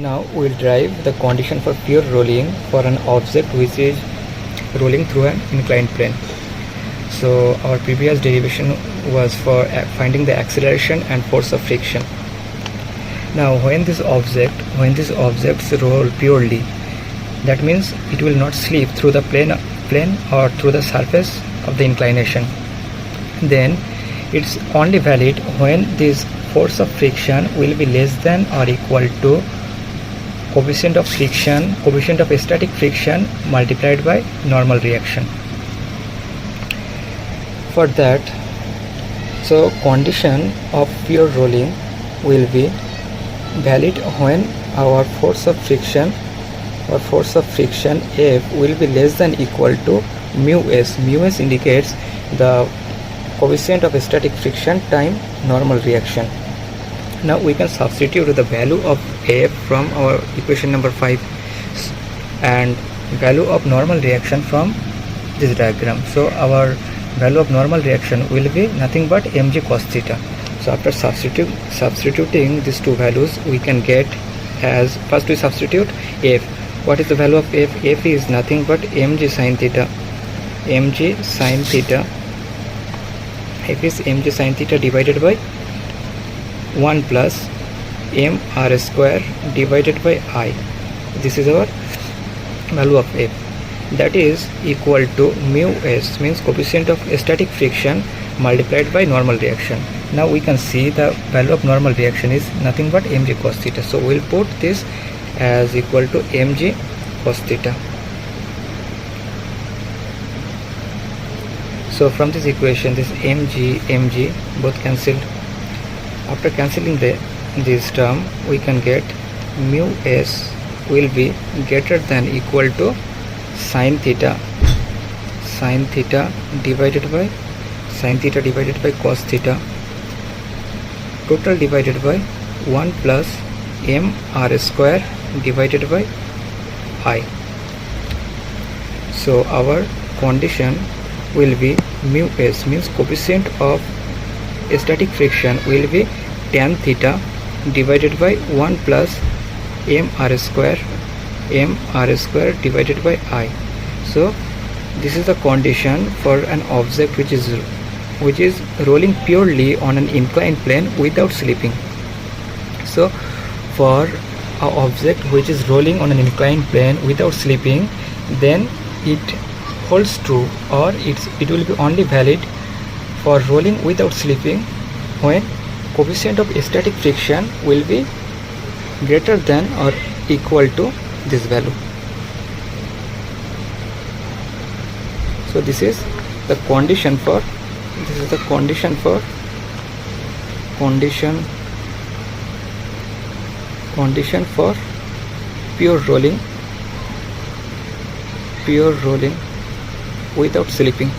Now we'll derive the condition for pure rolling for an object which is rolling through an inclined plane. So our previous derivation was for finding the acceleration and force of friction. Now when these objects roll purely, that means it will not slip through the plane or through the surface of the inclination. Then it's only valid when this force of friction will be less than or equal to coefficient of static friction multiplied by normal reaction. For that, so condition of pure rolling will be valid when our force of friction F will be less than equal to mu s. Mu s indicates the coefficient of static friction time normal reaction. Now we can substitute the value of F from our equation number 5 and value of normal reaction from this diagram. So our value of normal reaction will be nothing but mg cos theta. So after substituting these two values, we can get as, first we substitute F. What is the value of F? F is nothing but mg sin theta. F is mg sin theta divided by 1 plus m r square divided by I. This is our value of F. That is equal to mu s, means coefficient of static friction multiplied by normal reaction. Now we can see the value of normal reaction is nothing but mg cos theta. So we'll put this as equal to mg cos theta. So from this equation, this mg both cancelled. After cancelling this term, we can get mu s will be greater than equal to sin theta divided by cos theta, total divided by 1 plus m r square divided by I. So our condition will be mu s, means coefficient of static friction will be tan theta divided by 1 plus m r square divided by I. So this is the condition for an object which is rolling purely on an inclined plane without slipping. So for an object which is rolling on an inclined plane without slipping, then it holds true, or it will be only valid for rolling without slipping when coefficient of static friction will be greater than or equal to this value. So this is the condition for pure rolling without slipping.